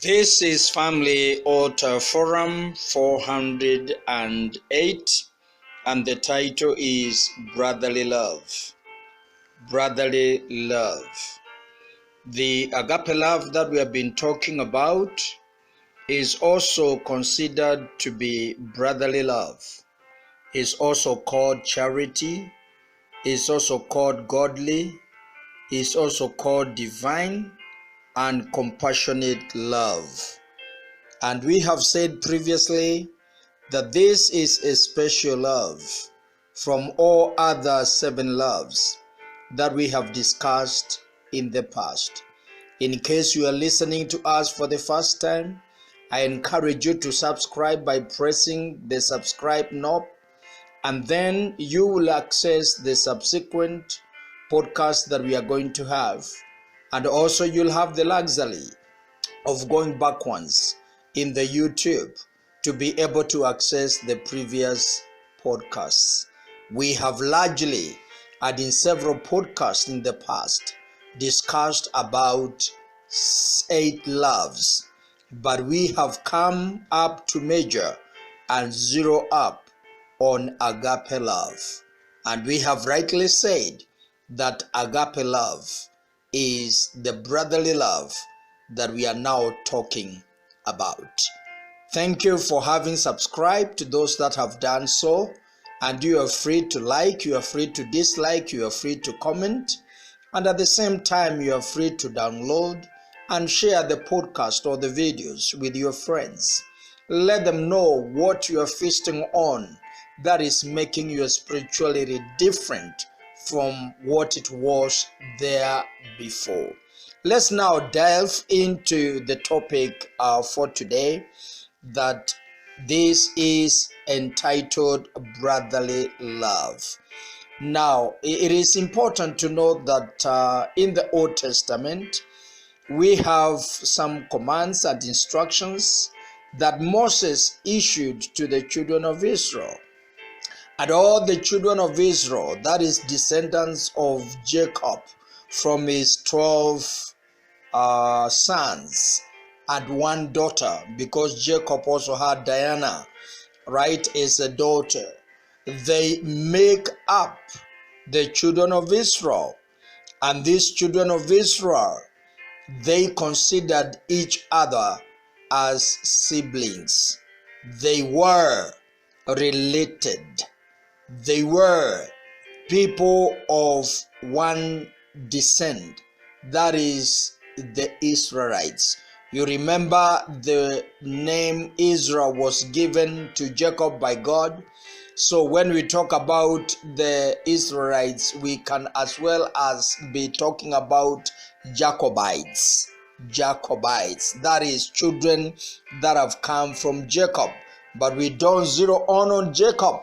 This is Family Altar Forum 408, and the title is Brotherly Love. Brotherly Love. The agape love that we have been talking about is also considered to be brotherly love. It's also called charity. It's also called godly. It's also called divine and compassionate love. And we have said previously that this is a special love from all other 7 loves that we have discussed in the past. In case you are listening to us for the first time, I encourage you to subscribe by pressing the subscribe knob, and then you will access the subsequent podcast that we are going to have. And also you'll have the luxury of going backwards in the YouTube to be able to access the previous podcasts. We have largely, and in several podcasts in the past, discussed about 8 loves, but we have come up to measure and zero up on agape love. And we have rightly said that agape love is the brotherly love that we are now talking about. Thank you for having subscribed to those that have done so, and you are free to like, you are free to dislike, you are free to comment, and at the same time you are free to download and share the podcast or the videos with your friends. Let them know what you are feasting on that is making your spirituality different from what it was there before. Let's now delve into the topic for today, that this is entitled Brotherly Love. Now, it is important to note that in the Old Testament, we have some commands and instructions that Moses issued to the children of Israel. And all the children of Israel, that is descendants of Jacob, from his 12 sons and 1 daughter, because Jacob also had Diana, right, as a daughter. They make up the children of Israel, and these children of Israel, they considered each other as siblings. They were related. They were people of one descent, that is the Israelites. You remember the name Israel was given to Jacob by God. So when we talk about the Israelites, we can as well as be talking about Jacobites. Jacobites, that is children that have come from Jacob. But we don't zero on Jacob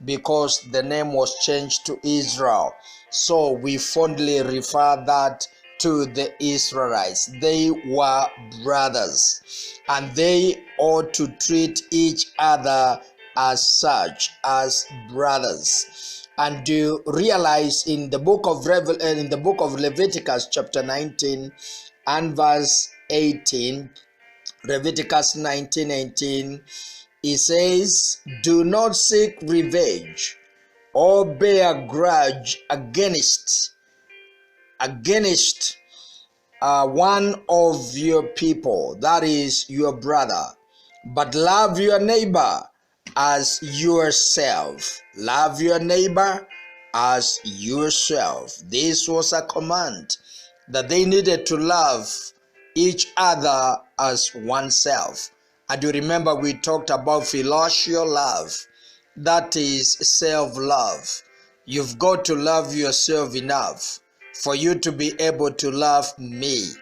because the name was changed to Israel. So we fondly refer that to the Israelites. They were brothers, and they ought to treat each other as such, as brothers. And you realize in the book of Leviticus chapter 19 and verse 18, Leviticus 19:18, it says, "Do not seek revenge or bear grudge against one of your people, that is your brother, but love your neighbor as yourself." Love your neighbor as yourself. This was a command that they needed to love each other as oneself. And you remember we talked about filial love, that is self-love. You've got to love yourself enough for you to be able to love me.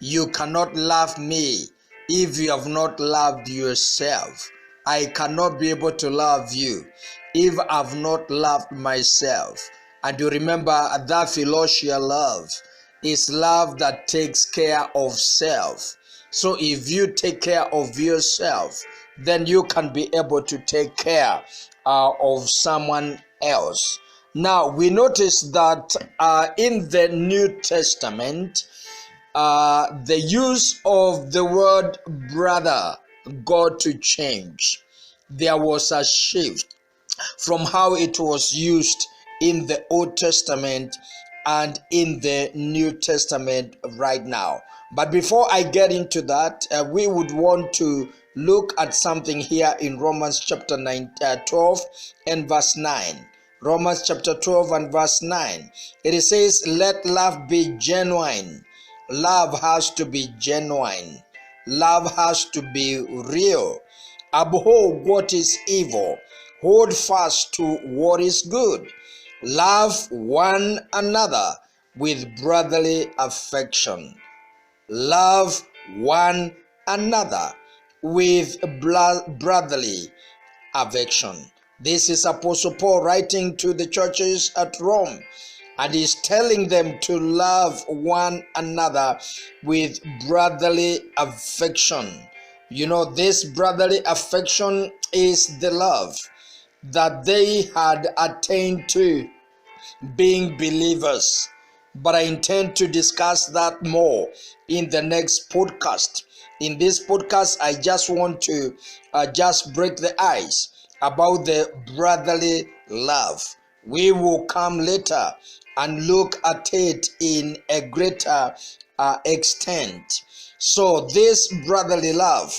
You cannot love me if you have not loved yourself. I cannot be able to love you if I've not loved myself. And you remember that filial love is love that takes care of self. So if you take care of yourself, then you can be able to take care of someone else. Now we notice that in the New Testament, the use of the word brother got to change. There was a shift from how it was used in the Old Testament and in the New Testament right now. But before I get into that, we would want to look at something here in Romans chapter 12 and verse 9. Romans chapter 12 and verse 9. It says, let love be genuine. Love has to be genuine. Love has to be real. Abhor what is evil. Hold fast to what is good. Love one another with brotherly affection. Love one another with brotherly affection. This is Apostle Paul writing to the churches at Rome, and he's telling them to love one another with brotherly affection. You know, this brotherly affection is the love that they had attained to being believers. But I intend to discuss that more in the next podcast. In this podcast, I just want to just break the ice about the brotherly love. We will come later and look at it in a greater extent. So this brotherly love,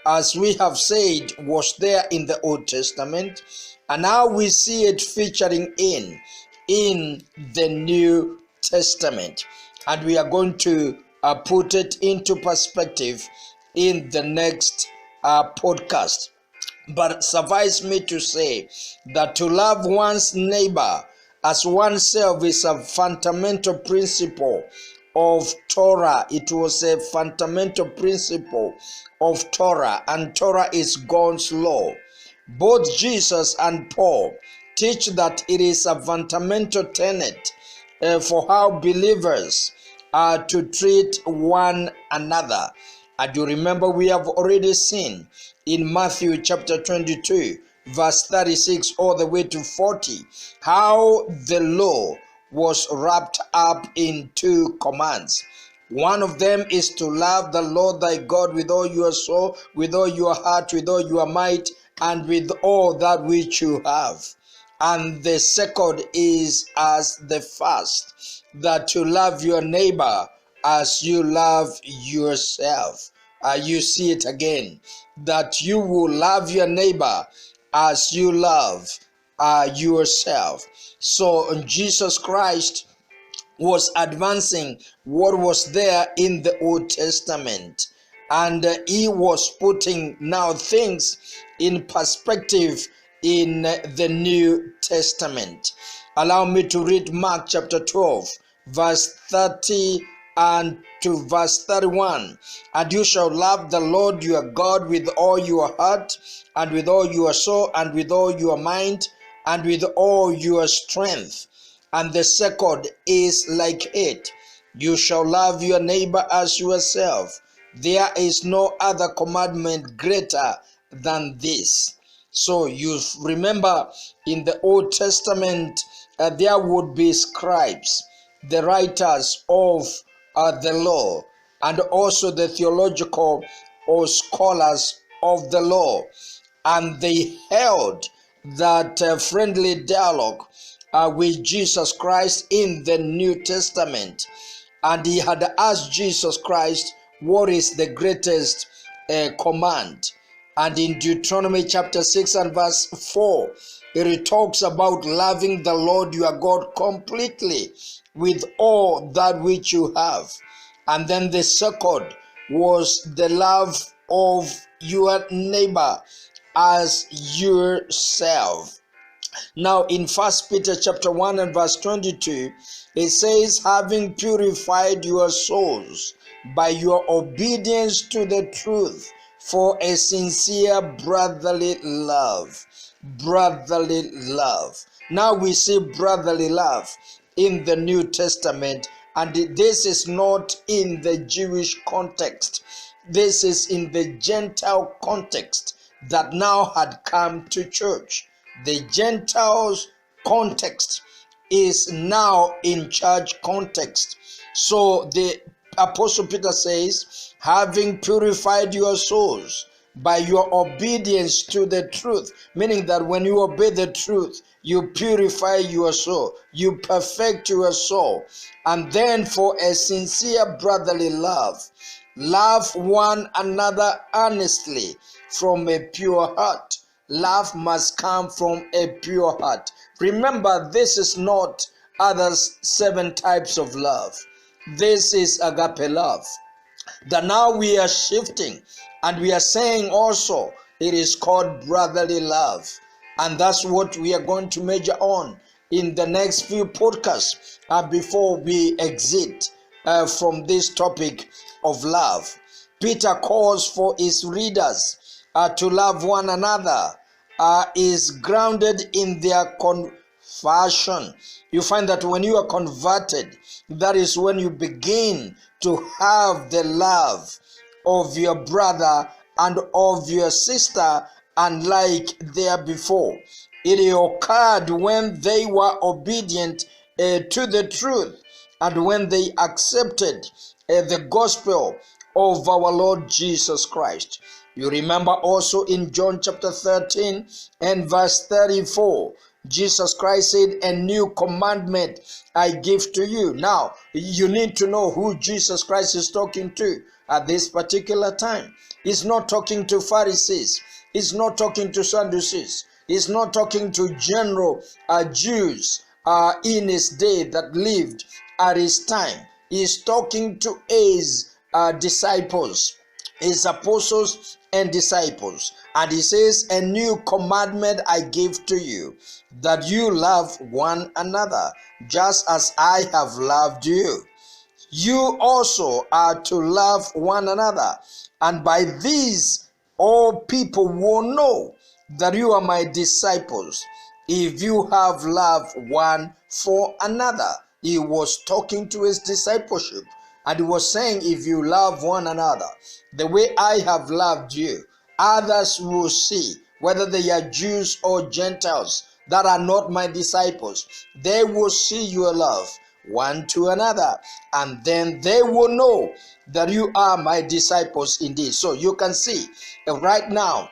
as we have said, was there in the Old Testament, and now we see it featuring in the New Testament, and we are going to put it into perspective in the next podcast. But suffice me to say that to love one's neighbor as oneself is a fundamental principle of Torah. It was a fundamental principle of Torah, and Torah is God's law. Both Jesus and Paul teach that it is a fundamental tenet for how believers are to treat one another. And you remember, we have already seen in Matthew chapter 22, verse 36 all the way to 40, how the law was wrapped up in two commands. One of them is to love the Lord thy God with all your soul, with all your heart, with all your might, and with all that which you have. And the second is as the first, that to love your neighbor as you love yourself. You see it again, that you will love your neighbor as you love yourself. So Jesus Christ was advancing what was there in the Old Testament, and he was putting now things in perspective in the New Testament. Allow me to read Mark chapter 12, verse 30 and to verse 31. And you shall love the Lord your God with all your heart, and with all your soul, and with all your mind, and with all your strength. And the second is like it. You shall love your neighbor as yourself. There is no other commandment greater than this. So you remember, in the Old Testament, there would be scribes, the writers of the law, and also the theological or scholars of the law. And they held that friendly dialogue with Jesus Christ in the New Testament. And he had asked Jesus Christ, what is the greatest command? And in Deuteronomy chapter 6 and verse 4, it talks about loving the Lord your God completely with all that which you have. And then the second was the love of your neighbor as yourself. Now in 1 Peter chapter 1 and verse 22, it says, having purified your souls by your obedience to the truth, for a sincere brotherly love. Brotherly love. Now we see brotherly love in the New Testament, and this is not in the Jewish context. This is in the Gentile context that now had come to church. The Gentiles context is now in church context. So the Apostle Peter says, having purified your souls by your obedience to the truth, meaning that when you obey the truth, you purify your soul, you perfect your soul. And then for a sincere brotherly love, love one another earnestly from a pure heart. Love must come from a pure heart. Remember, this is not other 7 types of love. This is agape love. That now we are shifting and we are saying also it is called brotherly love. And that's what we are going to major on in the next few podcasts before we exit from this topic of love. Peter calls for his readers to love one another, is grounded in their conversion. You find that when you are converted, that is when you begin to have the love of your brother and of your sister, unlike there before. It occurred when they were obedient to the truth and when they accepted the gospel of our Lord Jesus Christ. You remember also in John chapter 13 and verse 34, Jesus Christ said, a new commandment I give to you. Now, you need to know who Jesus Christ is talking to at this particular time. He's not talking to Pharisees. He's not talking to Sadducees. He's not talking to general Jews in his day that lived at his time. He's talking to his disciples, his apostles and disciples. And he says, a new commandment I give to you, that you love one another, just as I have loved you. You also are to love one another. And by these, all people will know that you are my disciples, if you have love one for another. He was talking to his discipleship. And he was saying, if you love one another the way I have loved you, others will see, whether they are Jews or Gentiles that are not my disciples, they will see your love one to another, and then they will know that you are my disciples indeed. So you can see right now,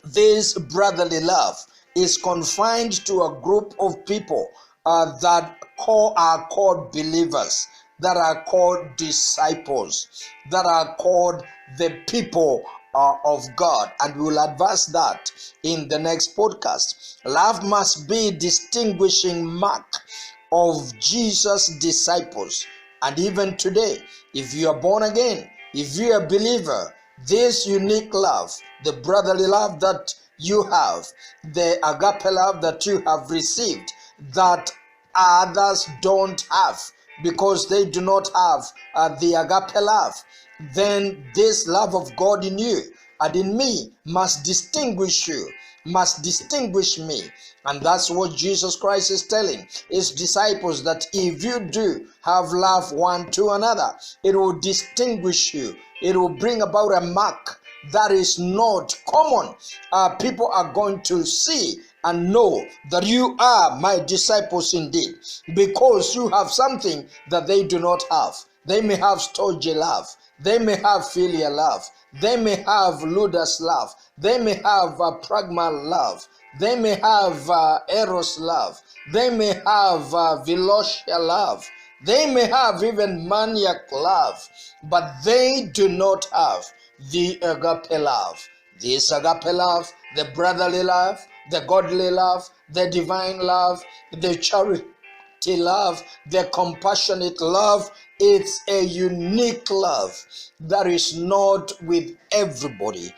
this brotherly love is confined to a group of people that are called believers, that are called disciples, that are called the people of God. And we will advance that in the next podcast. Love must be distinguishing mark of Jesus' disciples. And even today, if you are born again, if you are a believer, this unique love, the brotherly love that you have, the agape love that you have received, that others don't have, because they do not have the agape love, then this love of God in you and in me must distinguish you, must distinguish me. And that's what Jesus Christ is telling his disciples, that if you do have love one to another, it will distinguish you. It will bring about a mark that is not common. People are going to see and know that you are my disciples indeed, because you have something that they do not have. They may have storge love, they may have filial love, they may have ludus love, they may have pragma love, they may have eros love, they may have velocia love, they may have even maniac love, but they do not have the agape love. This agape love, the brotherly love, the godly love, the divine love, the charity love, the compassionate love, it's a unique love that is not with everybody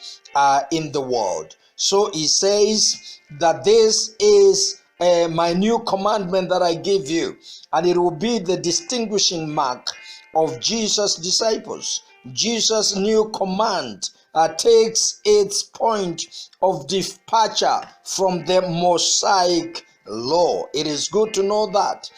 in the world. So he says that this is my new commandment that I give you, and it will be the distinguishing mark of Jesus' disciples. Jesus' new command takes its point of departure from the Mosaic law. It is good to know that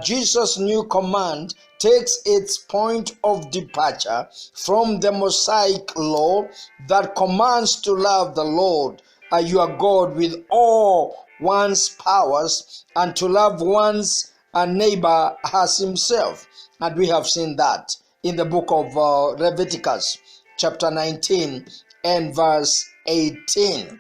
Jesus' new command takes its point of departure from the Mosaic law that commands to love the Lord your God with all one's powers and to love one's neighbor as himself. And we have seen that in the book of Leviticus, chapter 19 and verse 18.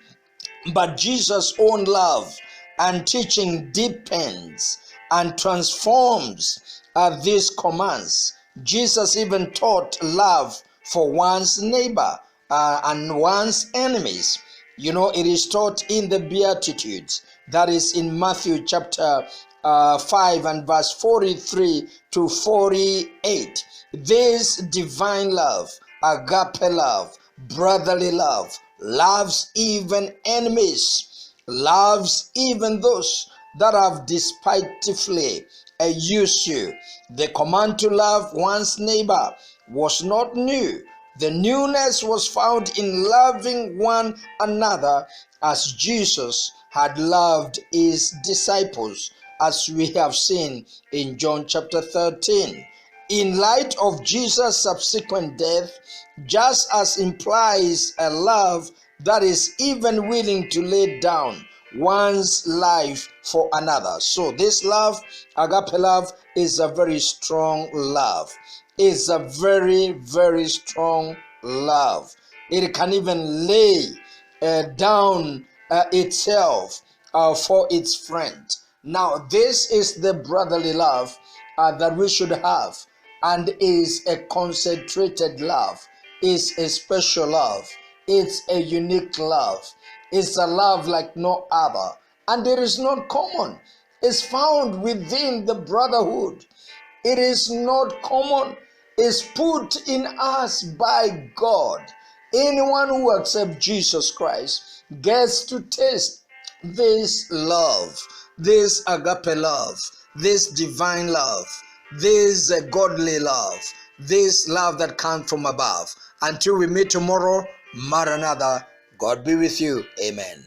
But Jesus' own love and teaching deepens and transforms these commands. Jesus even taught love for one's neighbor and one's enemies. You know, it is taught in the Beatitudes, that is in Matthew chapter 5 and verse 43 to 48. This divine love, agape love, brotherly love, loves even enemies, loves even those that have despitefully used you. The command to love one's neighbor was not new. The newness was found in loving one another as Jesus had loved his disciples, as we have seen in John chapter 13. In light of Jesus' subsequent death, just as implies a love that is even willing to lay down one's life for another. So this love, agape love, is a very strong love. It's a very, very strong love. It can even lay down itself for its friend. Now, this is the brotherly love that we should have, and is a concentrated love, is a special love, it's a unique love, it's a love like no other, and it is not common. It's found within the brotherhood. It is not common. It's put in us by God. Anyone who accepts Jesus Christ gets to taste this love, this agape love, this divine love, this godly love, this love that comes from above. Until we meet tomorrow, Maranatha, God be with you. Amen.